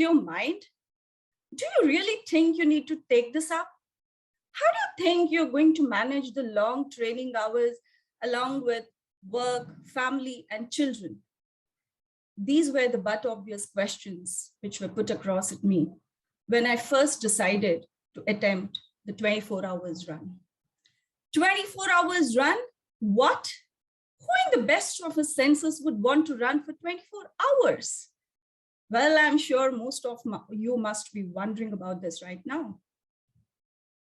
your mind? Do you really think you need to take this up? How do you think you're going to manage the long training hours along with work, family, and children? These were the but obvious questions which were put across at me when I first decided to attempt the 24 hours run. 24 hours run? What? Who in the best of his senses would want to run for 24 hours? Well, I'm sure most of you must be wondering about this right now.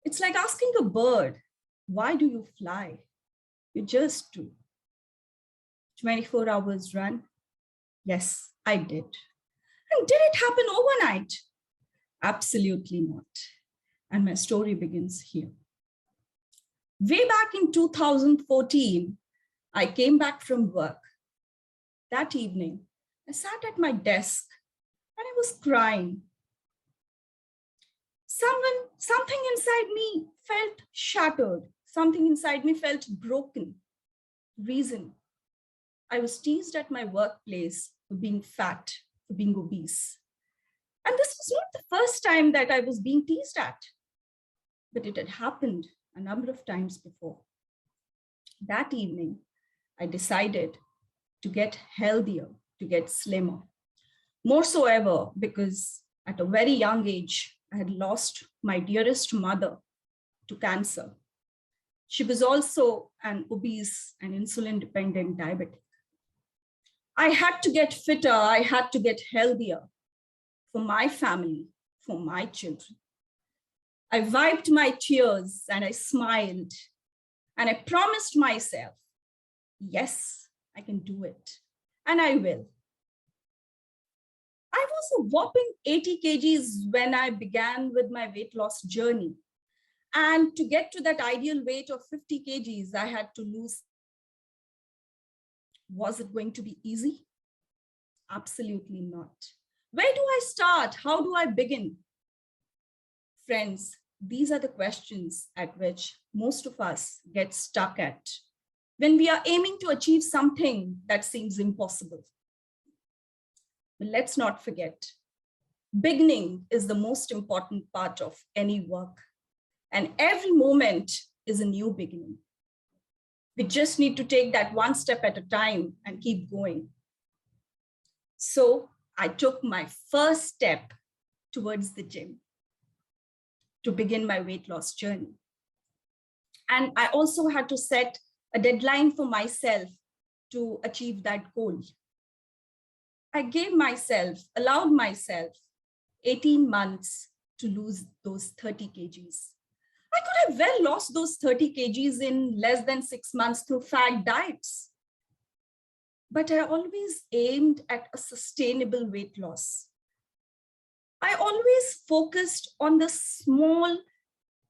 It's like asking a bird, why do you fly? You just do. 24 hours run? Yes, I did. And did it happen overnight? Absolutely not. And my story begins here. Way back in 2014, I came back from work. That evening, I sat at my desk and I was crying. Something inside me felt shattered. Something inside me felt broken. Reason: I was teased at my workplace for being fat, for being obese. And this was not the first time that I was being teased at, but it had happened a number of times before. That evening, I decided to get healthier, to get slimmer. More so ever because at a very young age, I had lost my dearest mother to cancer. She was also an obese and insulin-dependent diabetic. I had to get fitter, I had to get healthier for my family, for my children. I wiped my tears and I smiled and I promised myself, yes, I can do it and I will. I was a whopping 80 kgs when I began with my weight loss journey. And to get to that ideal weight of 50 kgs, I had to lose. Was it going to be easy? Absolutely not. Where do I start? How do I begin? Friends, these are the questions at which most of us get stuck at when we are aiming to achieve something that seems impossible. But let's not forget, beginning is the most important part of any work, and every moment is a new beginning. We just need to take that one step at a time and keep going. So I took my first step towards the gym to begin my weight loss journey. And I also had to set a deadline for myself to achieve that goal. I allowed myself 18 months to lose those 30 kgs. I could have well lost those 30 kgs in less than 6 months through fad diets. But I always aimed at a sustainable weight loss. I always focused on the small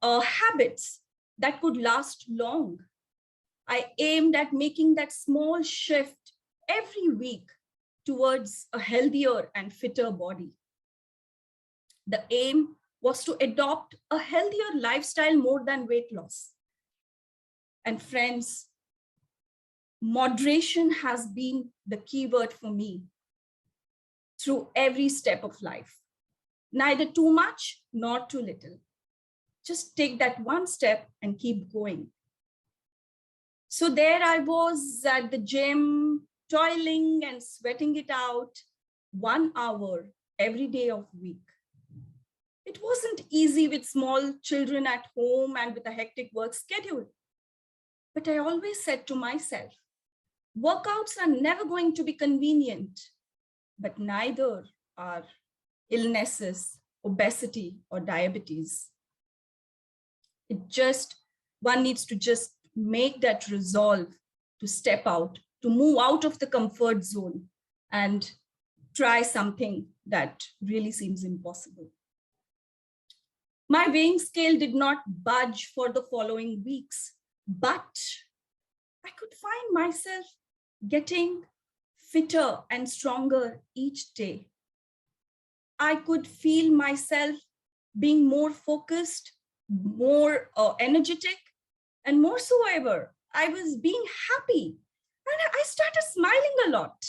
habits that could last long. I aimed at making that small shift every week towards a healthier and fitter body. The aim was to adopt a healthier lifestyle more than weight loss. And friends, moderation has been the key word for me through every step of life. Neither too much nor too little. Just take that one step and keep going. So there I was at the gym, toiling and sweating it out 1 hour every day of the week. It wasn't easy with small children at home and with a hectic work schedule. But I always said to myself, workouts are never going to be convenient, but neither are illnesses, obesity, or diabetes. One needs to just make that resolve to step out, to move out of the comfort zone and try something that really seems impossible. My weighing scale did not budge for the following weeks, but I could find myself getting fitter and stronger each day. I could feel myself being more focused, more energetic, and more so ever, I was being happy. And I started smiling a lot.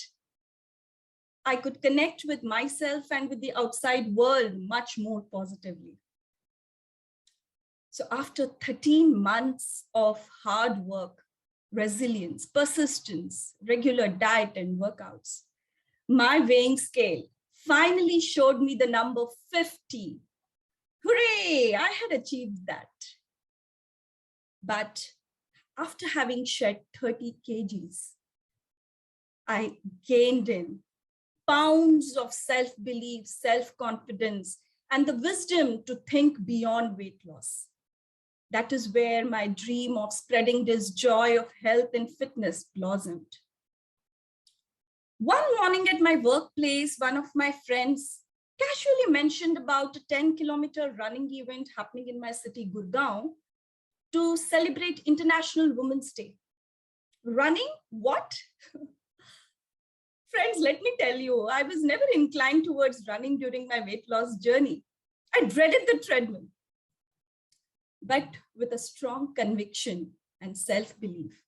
I could connect with myself and with the outside world much more positively. So after 13 months of hard work, resilience, persistence, regular diet and workouts, my weighing scale finally showed me the number 50. Hooray, I had achieved that. But after having shed 30 kgs, I gained in pounds of self-belief, self-confidence, and the wisdom to think beyond weight loss. That is where my dream of spreading this joy of health and fitness blossomed. One morning at my workplace, one of my friends casually mentioned about a 10-kilometer running event happening in my city, Gurgaon, to celebrate International Women's Day. Running? What? Friends, let me tell you, I was never inclined towards running during my weight loss journey. I dreaded the treadmill. But with a strong conviction and self-belief,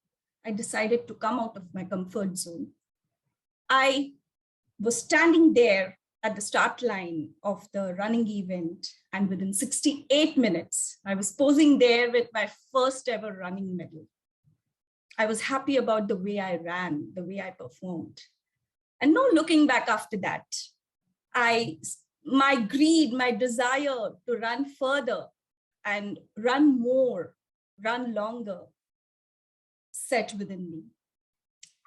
I decided to come out of my comfort zone. I was standing there at the start line of the running event, and within 68 minutes, I was posing there with my first ever running medal. I was happy about the way I ran, the way I performed. And no looking back after that. My greed, my desire to run further and run more, run longer, set within me.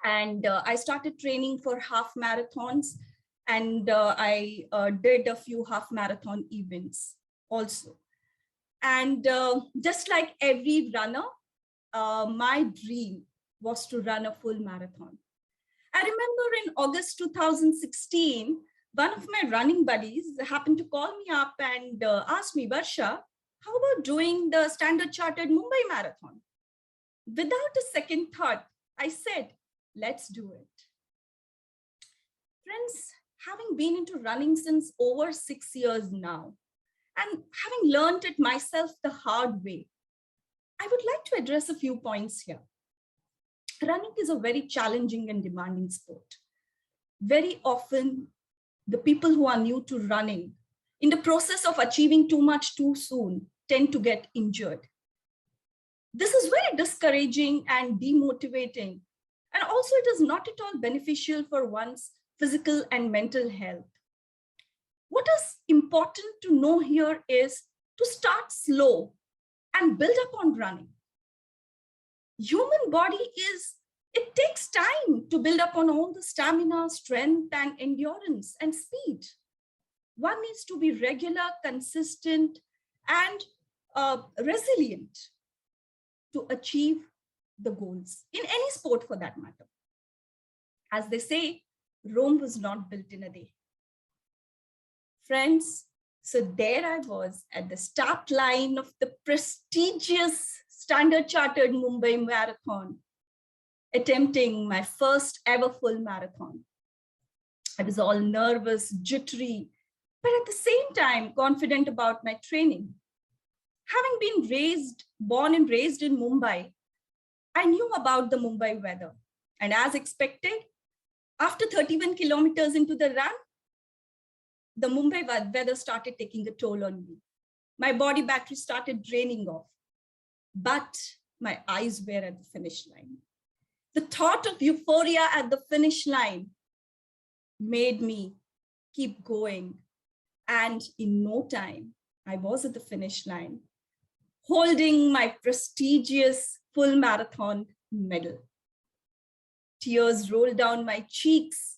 And I started training for half marathons, and I did a few half marathon events also. And just like every runner, my dream was to run a full marathon. I remember in August 2016, one of my running buddies happened to call me up and ask me, Varsha, how about doing the Standard Chartered Mumbai Marathon? Without a second thought, I said, let's do it. Friends, having been into running since over 6 years now, and having learned it myself the hard way, I would like to address a few points here. Running is a very challenging and demanding sport. Very often, the people who are new to running, in the process of achieving too much too soon, tend to get injured. This is very discouraging and demotivating. And also, it is not at all beneficial for one's physical and mental health. What is important to know here is to start slow and build up on running. Human body it takes time to build up on all the stamina, strength, and endurance and speed. One needs to be regular, consistent, and resilient to achieve the goals in any sport for that matter. As they say, Rome was not built in a day. Friends, so there I was at the start line of the prestigious Standard Chartered Mumbai Marathon, attempting my first ever full marathon. I was all nervous, jittery, but at the same time, confident about my training. Having been born and raised in Mumbai, I knew about the Mumbai weather. And as expected, after 31 kilometers into the run, the Mumbai weather started taking a toll on me. My body battery started draining off, but my eyes were at the finish line. The thought of euphoria at the finish line made me keep going. And in no time, I was at the finish line, holding my prestigious full marathon medal. Tears rolled down my cheeks,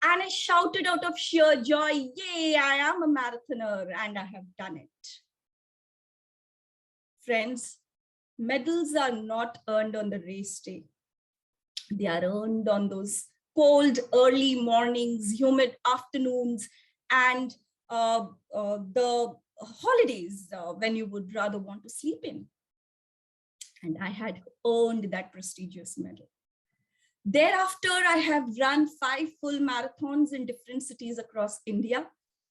and I shouted out of sheer joy, yay, I am a marathoner, and I have done it. Friends, medals are not earned on the race day. They are earned on those cold, early mornings, humid afternoons, and the holidays when you would rather want to sleep in. And I had earned that prestigious medal. Thereafter, I have run 5 full marathons in different cities across India.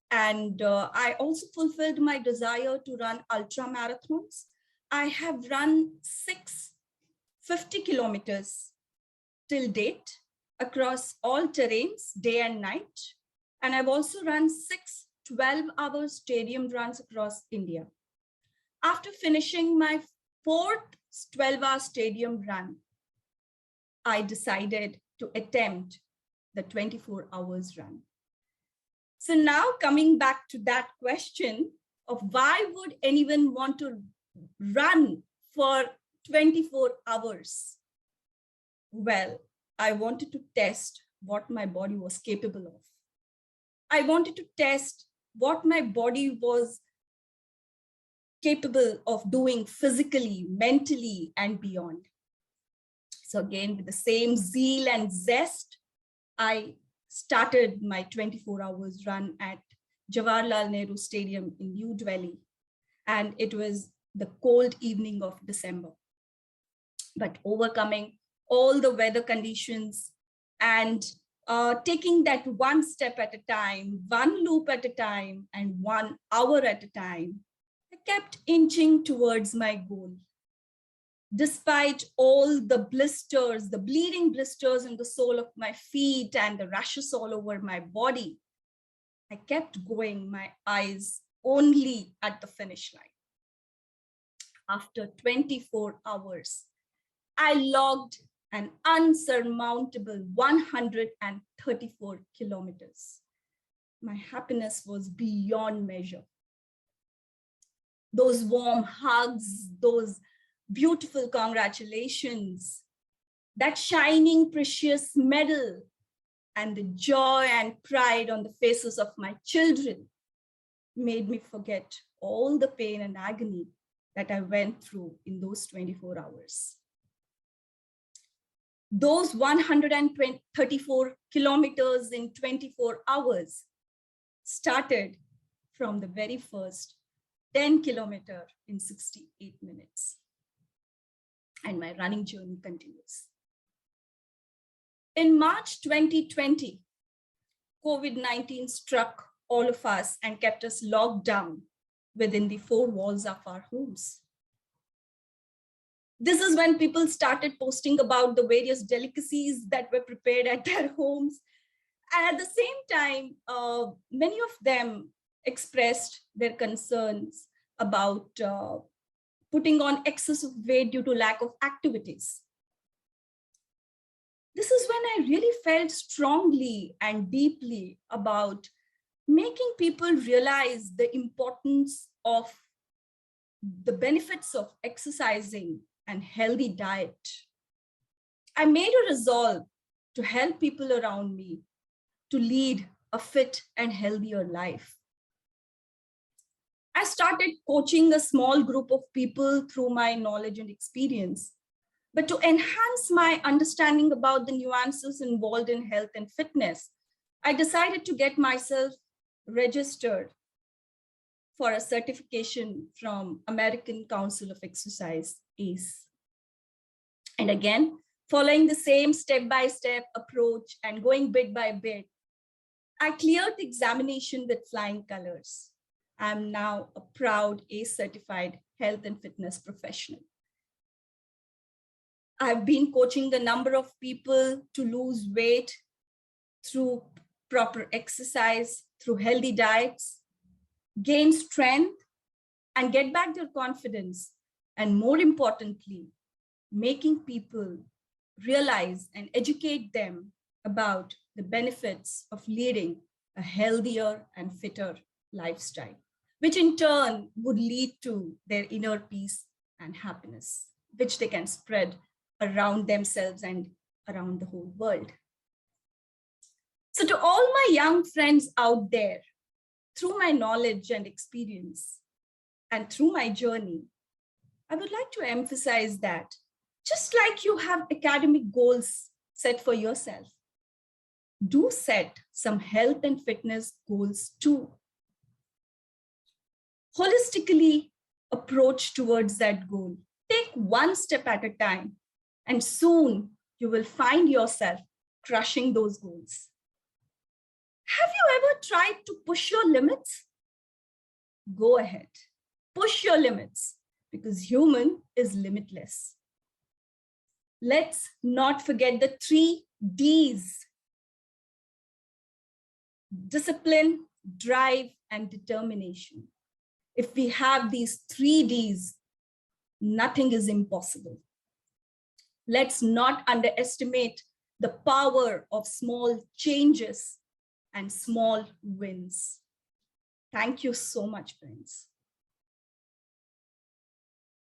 And I also fulfilled my desire to run ultra marathons. I have run 6 50 kilometers till date. across all terrains, day and night. And I've also run 6 12-hour stadium runs across India. After finishing my 4th 12-hour stadium run, I decided to attempt the 24 hours run. So now coming back to that question of why would anyone want to run for 24 hours? Well, I wanted to test what my body was capable of. I wanted to test what my body was capable of doing physically, mentally, and beyond. So again, with the same zeal and zest, I started my 24 hours run at Jawaharlal Nehru Stadium in New Delhi. And it was the cold evening of December. But overcoming all the weather conditions and taking that one step at a time, one loop at a time, and 1 hour at a time, I kept inching towards my goal. Despite all the blisters, the bleeding blisters in the sole of my feet and the rashes all over my body, I kept going, my eyes only at the finish line. After 24 hours, I logged an unsurmountable 134 kilometers. My happiness was beyond measure. Those warm hugs, those beautiful congratulations, that shining precious medal, and the joy and pride on the faces of my children made me forget all the pain and agony that I went through in those 24 hours. Those 134 kilometers in 24 hours started from the very first 10 kilometers in 68 minutes. And my running journey continues. In March 2020, COVID-19 struck all of us and kept us locked down within the 4 walls of our homes. This is when people started posting about the various delicacies that were prepared at their homes. And at the same time, many of them expressed their concerns about putting on excessive weight due to lack of activities. This is when I really felt strongly and deeply about making people realize the importance of the benefits of exercising and healthy diet. I made a resolve to help people around me to lead a fit and healthier life. I started coaching a small group of people through my knowledge and experience. But to enhance my understanding about the nuances involved in health and fitness, I decided to get myself registered for a certification from American Council of Exercise, ACE. And again, following the same step-by-step approach and going bit by bit, I cleared the examination with flying colors. I'm now a proud ACE certified health and fitness professional. I've been coaching a number of people to lose weight through proper exercise, through healthy diets, gain strength, and get back their confidence. And more importantly, making people realize and educate them about the benefits of leading a healthier and fitter lifestyle, which in turn would lead to their inner peace and happiness, which they can spread around themselves and around the whole world. So to all my young friends out there, through my knowledge and experience and through my journey, I would like to emphasize that just like you have academic goals set for yourself, do set some health and fitness goals too. Holistically approach towards that goal. Take one step at a time, and soon you will find yourself crushing those goals. Have you ever tried to push your limits? Go ahead, push your limits, because human is limitless. Let's not forget the 3 D's: discipline, drive, and determination. If we have these 3 Ds, nothing is impossible. Let's not underestimate the power of small changes and small wins. Thank you so much, friends.